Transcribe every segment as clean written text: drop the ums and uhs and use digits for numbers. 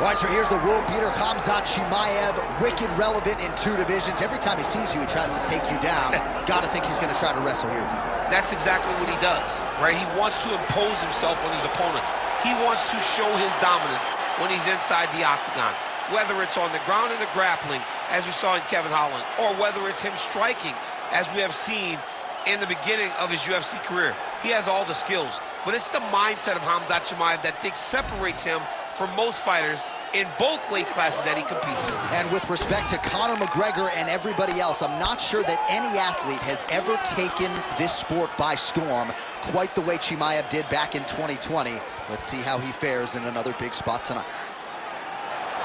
All right, so here's the world beater, Khamzat Chimaev, wicked relevant in 2 divisions. Every time he sees you, he tries to take you down. Gotta think he's gonna try to wrestle here tonight. That's exactly what he does, right? He wants to impose himself on his opponents. He wants to show his dominance when he's inside the octagon, whether it's on the ground in the grappling, as we saw in Kevin Holland, or whether it's him striking, as we have seen in the beginning of his UFC career. He has all the skills, but it's the mindset of Khamzat Chimaev that separates him from most fighters in both weight classes that he competes in. And with respect to Conor McGregor and everybody else, I'm not sure that any athlete has ever taken this sport by storm quite the way Chimaev did back in 2020. Let's see how he fares in another big spot tonight.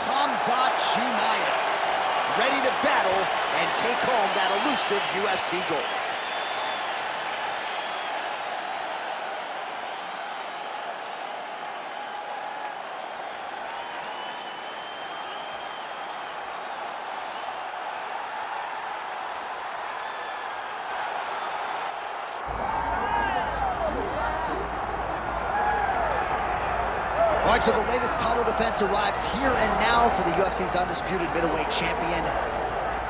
Khamzat Chimaev, ready to battle and take home that elusive UFC gold. All right, so the latest title defense arrives here and now for the UFC's undisputed middleweight champion.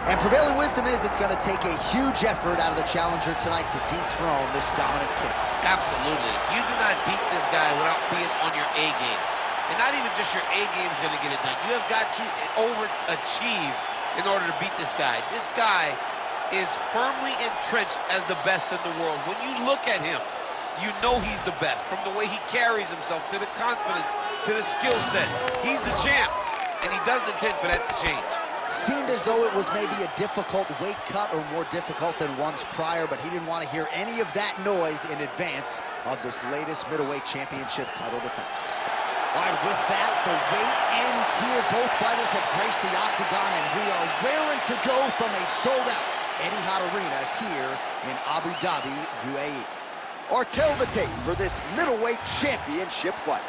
And prevailing wisdom is it's going to take a huge effort out of the challenger tonight to dethrone this dominant king. Absolutely. You do not beat this guy without being on your A game. And not even just your A game is going to get it done. You have got to overachieve in order to beat this guy. This guy is firmly entrenched as the best in the world. When you look at him, you know he's the best, from the way he carries himself, to the confidence, to the skill set. He's the champ, and he doesn't intend for that to change. Seemed as though it was maybe a difficult weight cut or more difficult than once prior, but he didn't want to hear any of that noise in advance of this latest middleweight championship title defense. All right, with that, the wait ends here. Both fighters have graced the octagon, and we are raring to go from a sold-out Etihad Arena here in Abu Dhabi, UAE. Or tell the tape for this middleweight championship fight.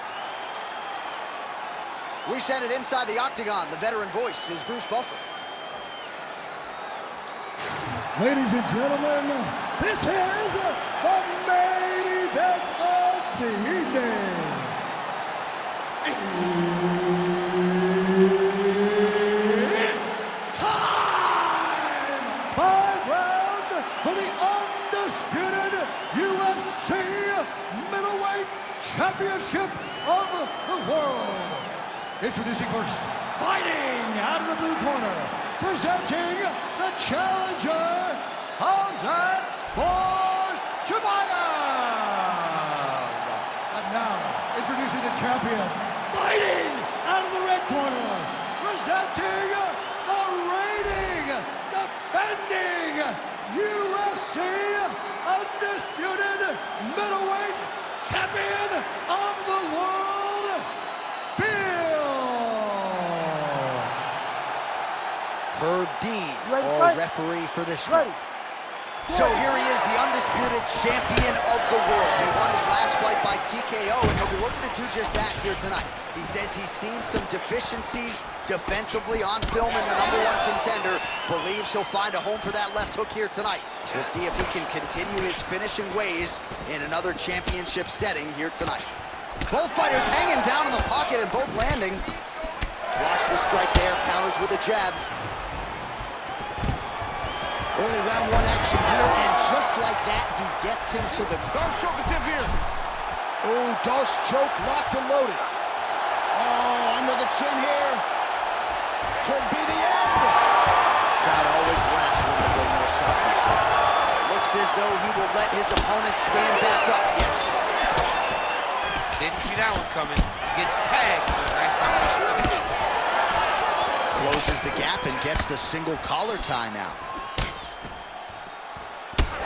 We send it inside the octagon. The veteran voice is Bruce Buffer. Ladies and gentlemen, this is the main event of the evening. It's time! 5 rounds for the undisputed UFC Middleweight Championship of the World. Introducing first, fighting out of the blue corner, presenting the challenger, Khamzat Chimaev. And now, introducing the champion, fighting out of the red corner, presenting the reigning, defending UFC undisputed middleweight champion of the world, Herb Dean, our referee for this one. So here he is, the undisputed champion of the world. He won his last fight by TKO, and he'll be looking to do just that here tonight. He says he's seen some deficiencies defensively on film in the #1 contender. Believes he'll find a home for that left hook here tonight. We'll see if he can continue his finishing ways in another championship setting here tonight. Both fighters hanging down in the pocket and both landing. Watch the strike there, counters with a jab. Early round 1 action here, and just like that, he gets him to the... Darce choke attempt here. Oh, Darce choke locked and loaded. Oh, under the chin here. Could be the end. God always laughs when they go more south. Looks as though he will let his opponent stand back up. Yes. Didn't see that one coming. Gets tagged. Nice combination. Closes the gap and gets the single collar tie now.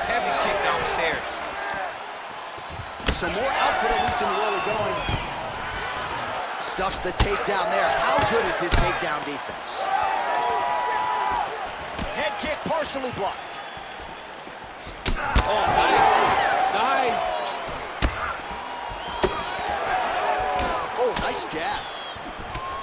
Heavy kick downstairs. Some more output, at least in the early going. Stuffs the takedown there. How good is his takedown defense? Head kick partially blocked. Oh, nice. Nice. Oh, nice jab.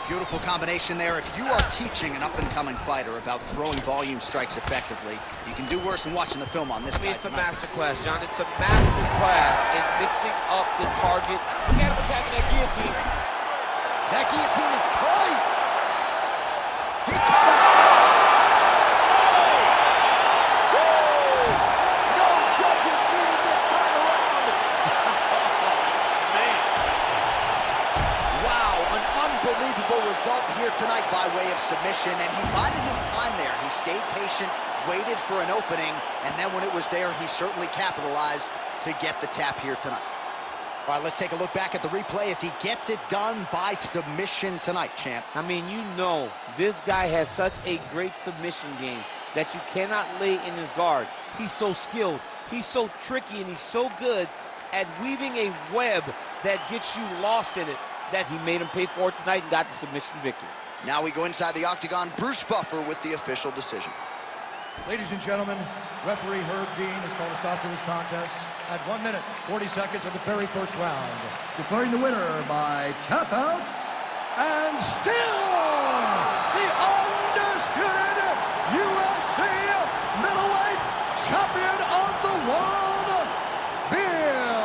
Beautiful combination there. If you are teaching an up-and-coming fighter about throwing volume strikes effectively, you can do worse than watching the film on this guy. It's a master class, John. It's a master class in mixing up the target. Look at him attacking that guillotine. That guillotine is tight. He tapped! No judges needed this time around! Man. Wow, an unbelievable result here tonight by way of submission, and he bided his time there. He stayed patient, waited for an opening, and then when it was there, he certainly capitalized to get the tap here tonight. All right, let's take a look back at the replay as he gets it done by submission tonight, champ. I mean, you know, this guy has such a great submission game that you cannot lay in his guard. He's so skilled, he's so tricky, and he's so good at weaving a web that gets you lost in it that he made him pay for it tonight and got the submission victory. Now we go inside the octagon. Bruce Buffer with the official decision. Ladies and gentlemen, referee Herb Dean has called a stop to this contest at 1 minute, 40 seconds of the very first round, declaring the winner by tap out, and still the undisputed UFC middleweight champion of the world, Bill.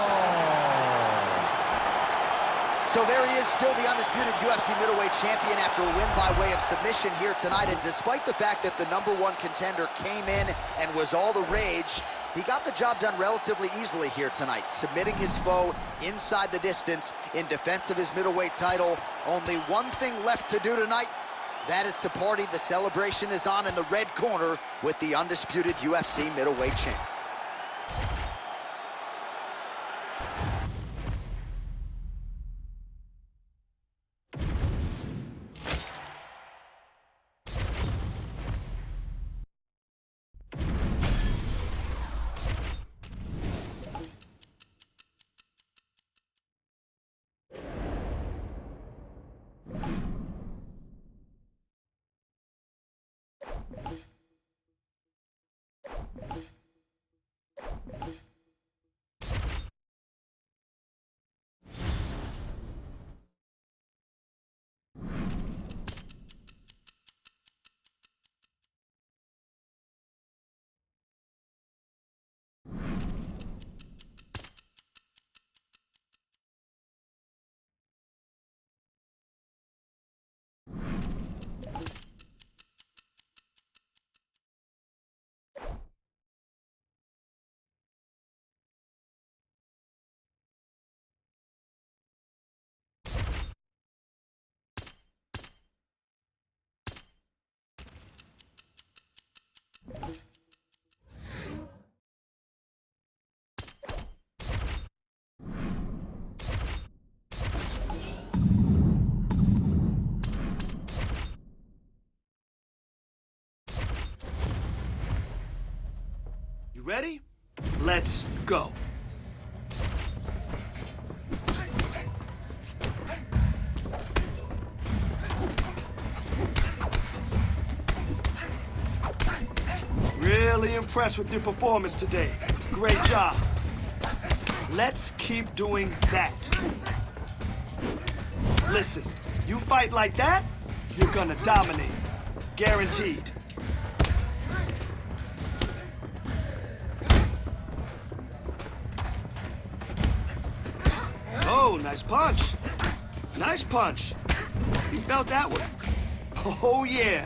So there he is, still the undisputed UFC middleweight champion after a win by way of submission here tonight. And despite the fact that the #1 contender came in and was all the rage, he got the job done relatively easily here tonight, submitting his foe inside the distance in defense of his middleweight title. Only one thing left to do tonight. That is to party. The celebration is on in the red corner with the undisputed UFC middleweight champ. Ready? Let's go. Really impressed with your performance today. Great job. Let's keep doing that. Listen, you fight like that, you're gonna dominate. Guaranteed. Oh, nice punch. Nice punch. He felt that one. Oh, yeah.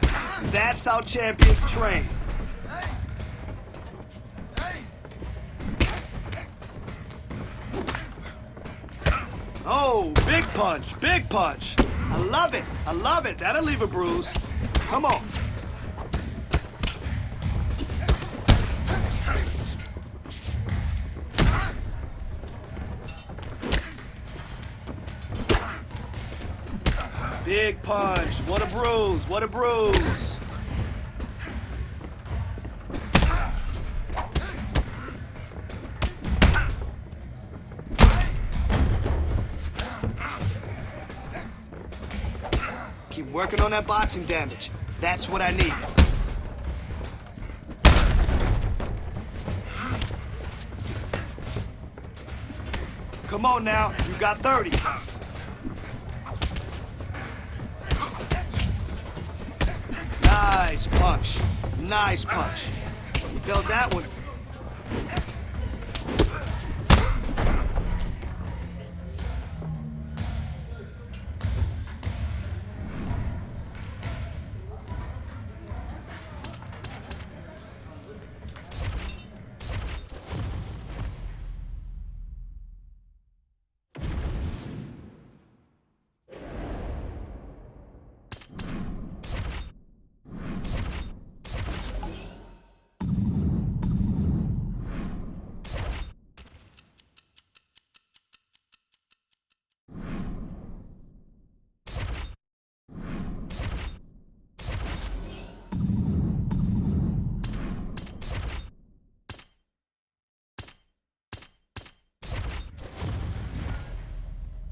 That's how champions train. Oh, big punch, big punch. I love it. I love it. That'll leave a bruise. Come on. Big punch. What a bruise. What a bruise. Keep working on that boxing damage. That's what I need. Come on now. You got 30. Nice punch. Nice punch. You felt that one.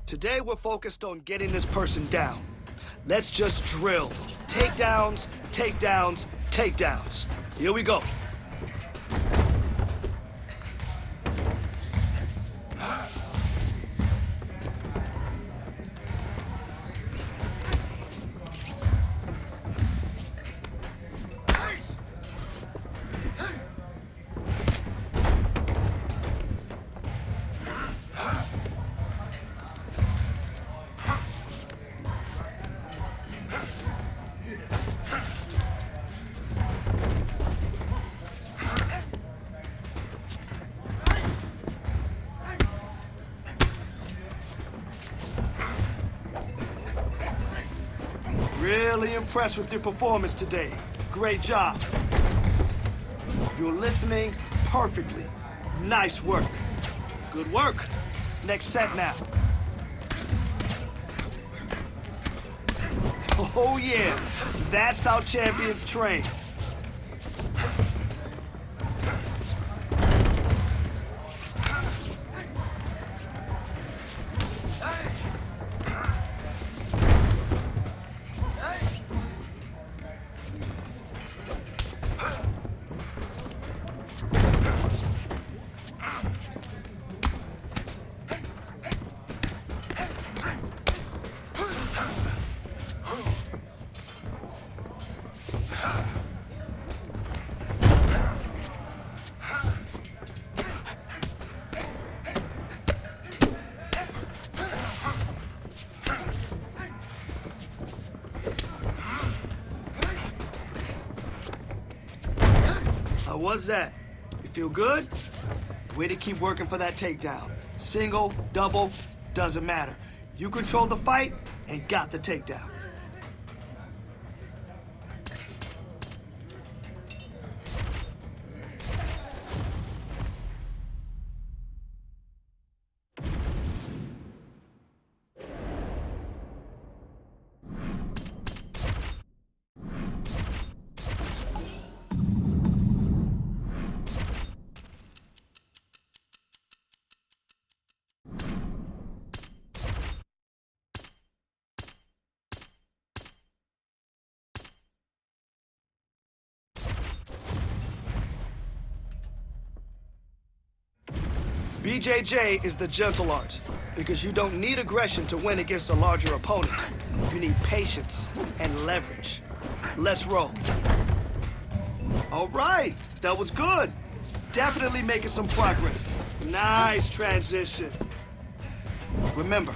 Today we're focused on getting this person down. Let's just drill. Takedowns, takedowns, takedowns. Here we go. Really impressed with your performance today. Great job. You're listening perfectly. Nice work. Good work. Next set now. Oh yeah, that's how champions train. How was that? You feel good? Way to keep working for that takedown. Single, double, doesn't matter. You control the fight and got the takedown. BJJ is the gentle art, because you don't need aggression to win against a larger opponent. You need patience and leverage. Let's roll. All right, that was good. Definitely making some progress. Nice transition. Remember,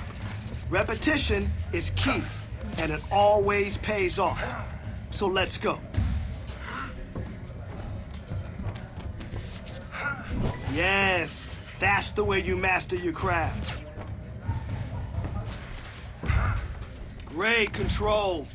repetition is key, and it always pays off. So let's go. Yes. That's the way you master your craft. Great control.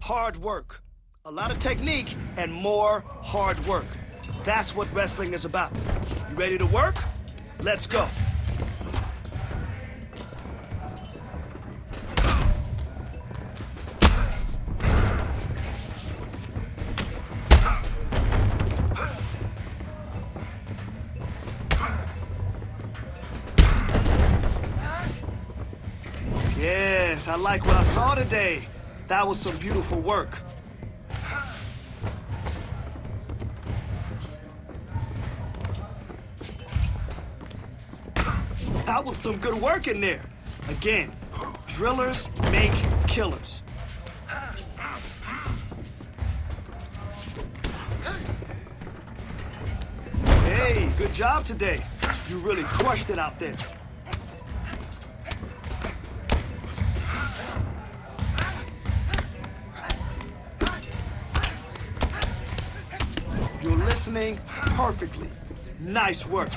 Hard work. A lot of technique and more hard work. That's what wrestling is about. You ready to work? Let's go. Yes, I like what I saw today. That was some beautiful work. That was some good work in there. Again, drillers make killers. Hey, good job today. You really crushed it out there. You're listening perfectly. Nice work.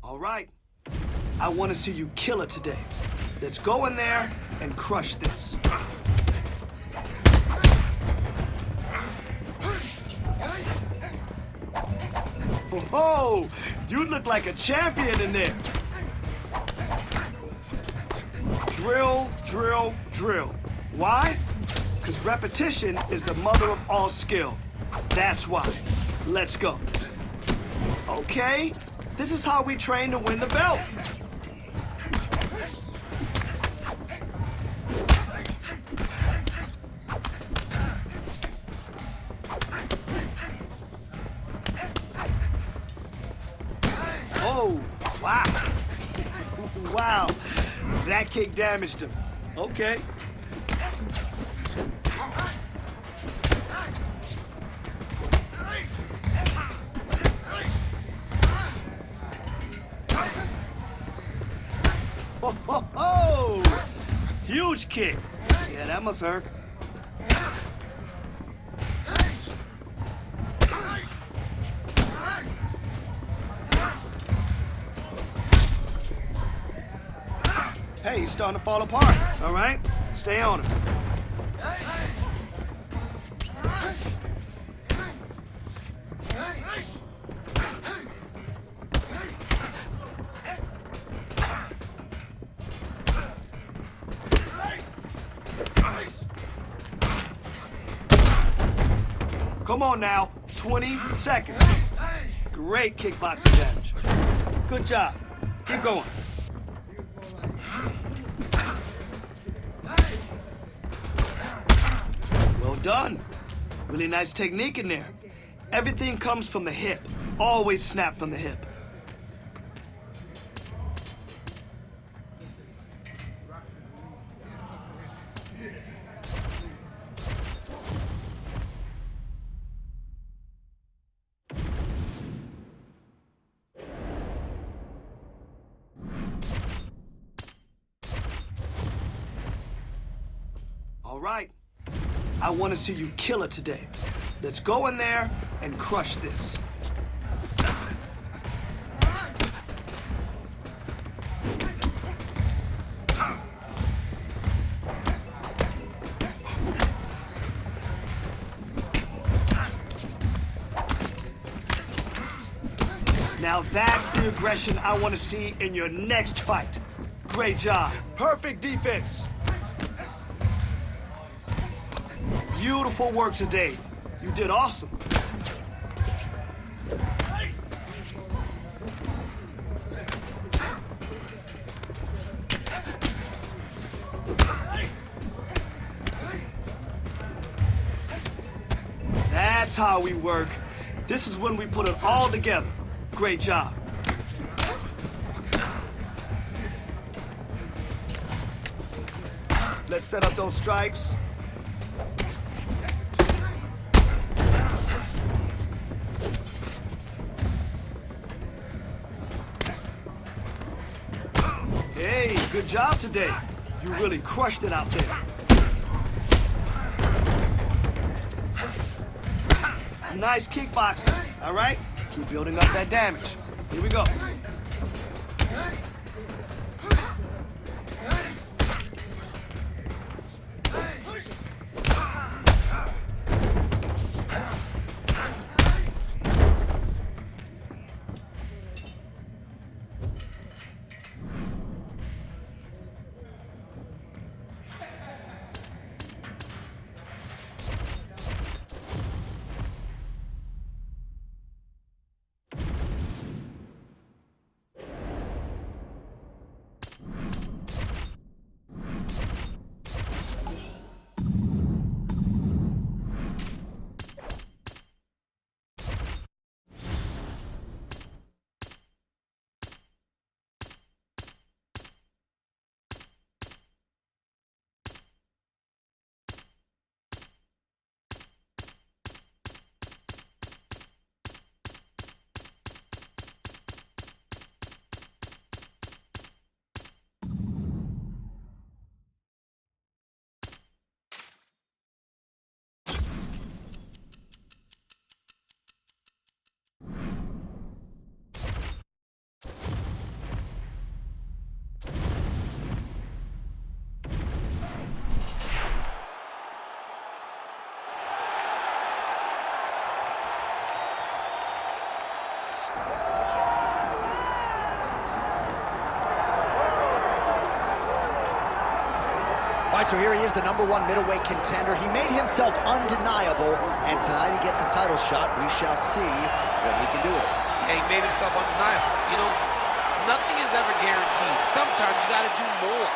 All right. I want to see you kill it today. Let's go in there and crush this. Oh, you look like a champion in there. Drill, drill, drill. Why? Because repetition is the mother of all skill. That's why. Let's go. Okay, this is how we train to win the belt. Oh, wow. Wow, that kick damaged him. Okay. Oh, oh, oh! Huge kick. Yeah, that must hurt. Hey, he's starting to fall apart. All right? Stay on him. Come on now, 20 seconds. Great kickboxing damage. Good job. Keep going. Well done. Really nice technique in there. Everything comes from the hip. Always snap from the hip. All right. I want to see you kill it today. Let's go in there and crush this. Now that's the aggression I want to see in your next fight. Great job. Perfect defense. Beautiful work today. You did awesome. That's how we work. This is when we put it all together. Great job. Let's set up those strikes. Good job today. You really crushed it out there. Nice kickboxing, all right? Keep building up that damage. Here we go. All right, so here he is, the #1 middleweight contender. He made himself undeniable, and tonight he gets a title shot. We shall see what he can do with it. Yeah, he made himself undeniable. You know, nothing is ever guaranteed. Sometimes you got to do more.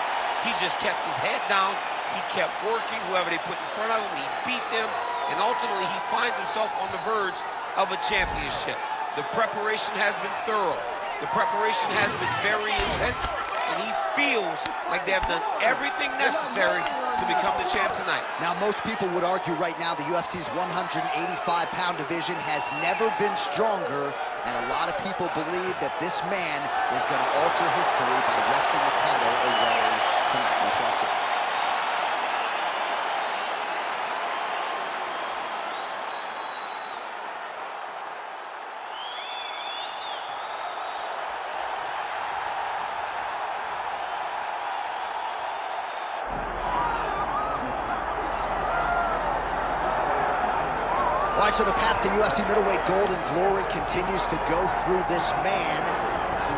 He just kept his head down. He kept working. Whoever they put in front of him, he beat them. And ultimately, he finds himself on the verge of a championship. The preparation has been thorough. The preparation has been very intense. And he feels like they have done everything necessary to become the champ tonight. Now, most people would argue right now the UFC's 185-pound division has never been stronger, and a lot of people believe that this man is going to alter history by wresting the title away tonight. We shall see. All right, so the path to UFC middleweight gold and glory continues to go through this man.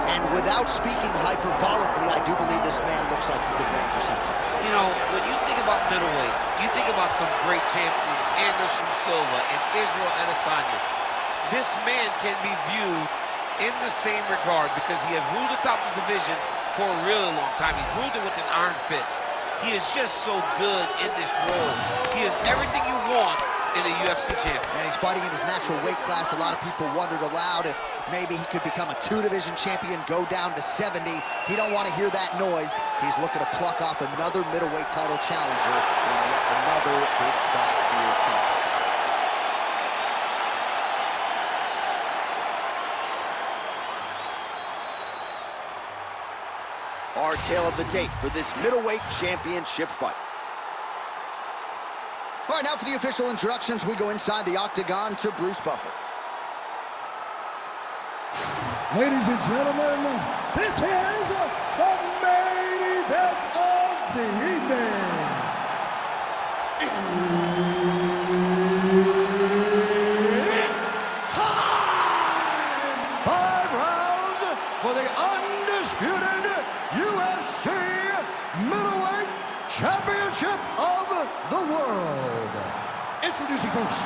And without speaking hyperbolically, I do believe this man looks like he could reign for some time. You know, when you think about middleweight, you think about some great champions, Anderson Silva and Israel Adesanya. This man can be viewed in the same regard because he has ruled atop the division for a really long time. He's ruled it with an iron fist. He is just so good in this role. He is everything you want in a UFC champion. And he's fighting in his natural weight class. A lot of people wondered aloud if maybe he could become a 2-division champion, go down to 70. He don't want to hear that noise. He's looking to pluck off another middleweight title challenger in yet another big spot here tonight. Our tale of the tape for this middleweight championship fight. All right, now for the official introductions, we go inside the octagon to Bruce Buffer. Ladies and gentlemen, this is the main event of the evening. It's time! 5 rounds for the undisputed UFC Middleweight Championship of the world. Introducing first,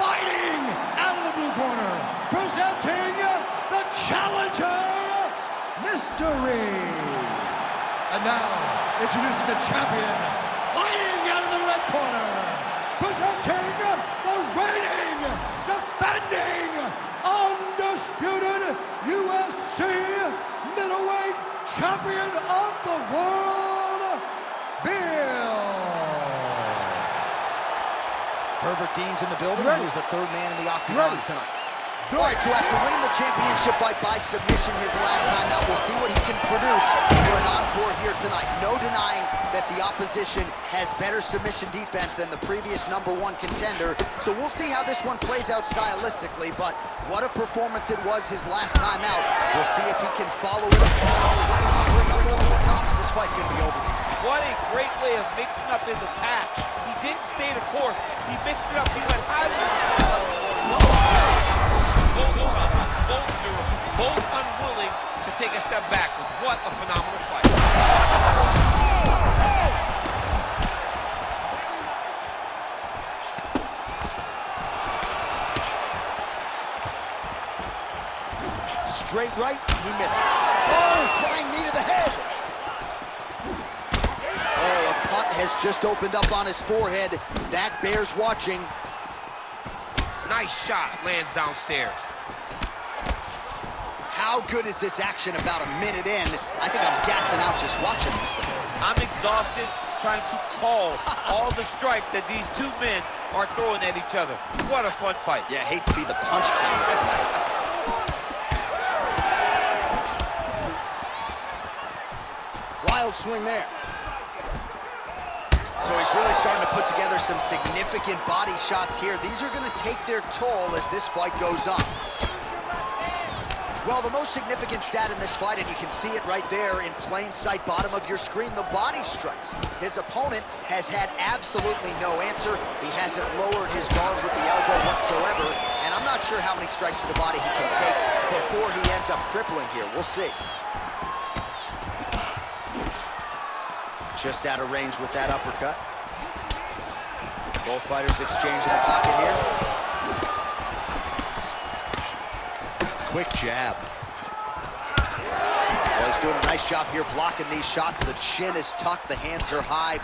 fighting out of the blue corner, presenting the challenger, Mystery. And now, introducing the champion, fighting out of the red corner, presenting the reigning, defending, undisputed UFC middleweight champion of the world, Bill. Herbert Dean's in the building. He's the third man in the octagon tonight. All right, so after winning the championship fight by submission his last time out, we'll see what he can produce for an encore here tonight. No denying that the opposition has better submission defense than the previous #1 contender, so we'll see how this one plays out stylistically, but what a performance it was his last time out. We'll see if he can follow it up. Over the top. This fight's going to be over, DC. What a great way of mixing up his attack. He didn't stay the course. He mixed it up. He went high with his both unwilling to take a step backward. What a phenomenal fight. Straight right, he misses. Oh, flying knee to the head. Oh, a cut has just opened up on his forehead. That bears watching. Nice shot, lands downstairs. How good is this action about a minute in? I think I'm gassing out just watching this thing. I'm exhausted trying to call all the strikes that these two men are throwing at each other. What a fun fight. Yeah, I hate to be the punch counter tonight. Wild swing there. So he's really starting to put together some significant body shots here. These are going to take their toll as this fight goes on. Well, the most significant stat in this fight, and you can see it right there in plain sight, bottom of your screen, the body strikes. His opponent has had absolutely no answer. He hasn't lowered his guard with the elbow whatsoever, and I'm not sure how many strikes to the body he can take before he ends up crippling here. We'll see. Just out of range with that uppercut. Both fighters exchange in the pocket here. Quick jab. Well, he's doing a nice job here blocking these shots. The chin is tucked, the hands are high.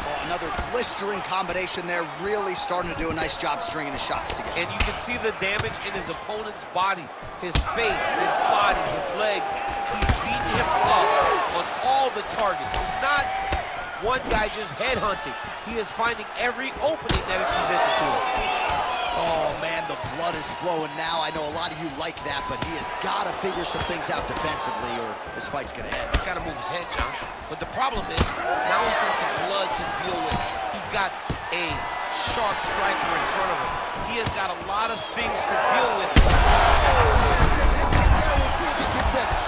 Oh, another blistering combination there, really starting to do a nice job stringing his shots together. And you can see the damage in his opponent's body, his face, his body, his legs. He's beating him up on all the targets. It's not one guy just headhunting. He is finding every opening that is presented to him. Oh, man, the blood is flowing now. I know a lot of you like that, but he has got to figure some things out defensively or this fight's going to end. He's got to move his head, John. But the problem is, now he's got the blood to deal with. He's got a sharp striker in front of him. He has got a lot of things to deal with. We'll see if he can finish.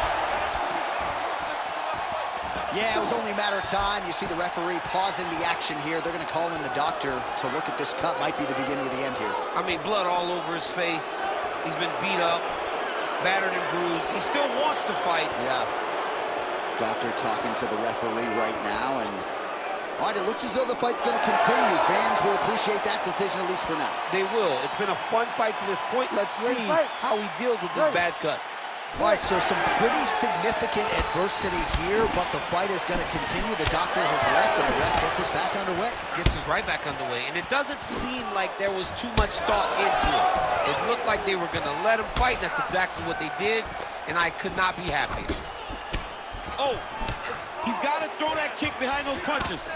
Yeah, it was only a matter of time. You see the referee pausing the action here. They're going to call in the doctor to look at this cut. Might be the beginning of the end here. I mean, blood all over his face. He's been beat up, battered and bruised. He still wants to fight. Yeah. Doctor talking to the referee right now. And all right, it looks as though the fight's going to continue. Fans will appreciate that decision, at least for now. They will. It's been a fun fight to this point. Let's see how he deals with this bad cut. All right, so some pretty significant adversity here, but the fight is going to continue. The doctor has left, and the ref gets us back underway. Gets us right back underway, and it doesn't seem like there was too much thought into it. It looked like they were going to let him fight, and that's exactly what they did, and I could not be happier. Oh, he's got to throw that kick behind those punches.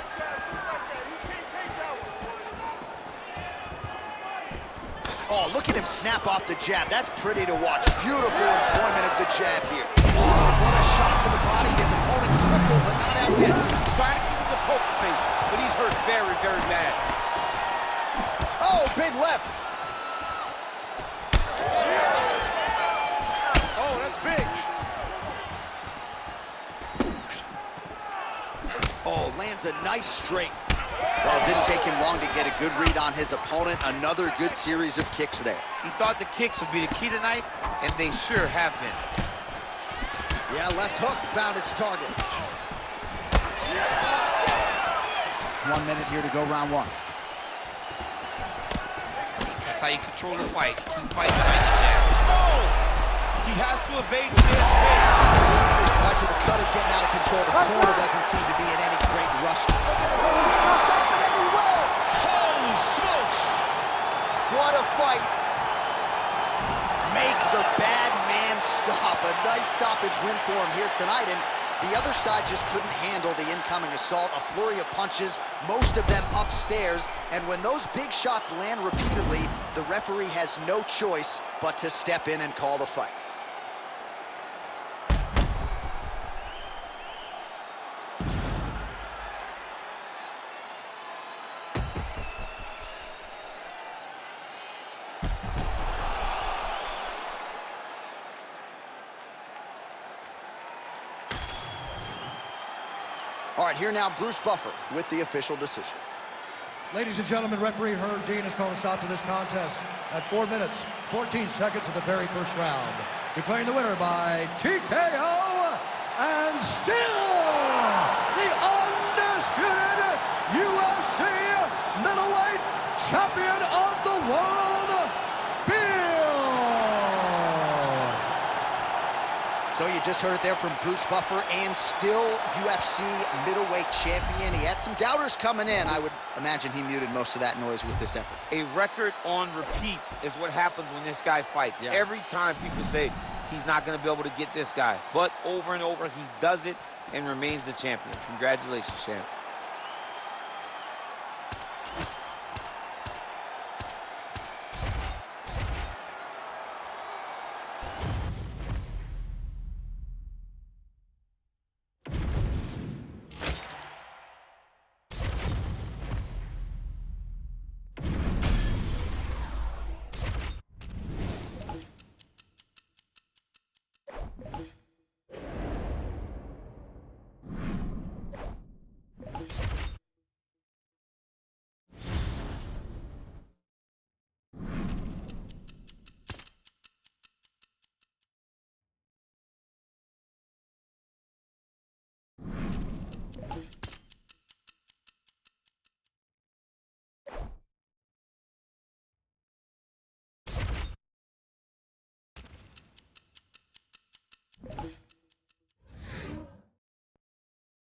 Oh, look at him snap off the jab. That's pretty to watch. Beautiful employment of the jab here. Oh, what a shot to the body. His opponent crippled, but not out yet. He's trying to keep him the poker face, but he's hurt very, very bad. Oh, big left. Oh, that's big. Oh, lands a nice straight. Well, it didn't take him long to get a good read on his opponent. Another good series of kicks there. He thought the kicks would be the key tonight, and they sure have been. Yeah, left hook found its target. 1 minute here to go, round one. That's how you control the fight. Keep fighting behind the jab. Oh! He has to evade this space. All right, so the cut is getting out of control. The corner doesn't seem to be in any great rush. Stop it, and he will! Holy smokes! What a fight! Make the bad man stop. A nice stoppage win for him here tonight, and The other side just couldn't handle the incoming assault, a flurry of punches, most of them upstairs, and when those big shots land repeatedly, the referee has no choice but to step in and call the fight. All right, here now, Bruce Buffer with the official decision. Ladies and gentlemen, referee Herb Dean has called a stop to this contest at 4 minutes, 14 seconds of the very first round. Declaring the winner by TKO, and still the undisputed UFC middleweight champion of the world, Bill. So you just heard it there from Bruce Buffer, and still UFC middleweight champion. He had some doubters coming in. I would imagine he muted most of that noise with this effort. A record on repeat is what happens when this guy fights. Yeah. Every time people say he's not going to be able to get this guy, but over and over he does it and remains the champion. Congratulations, champ.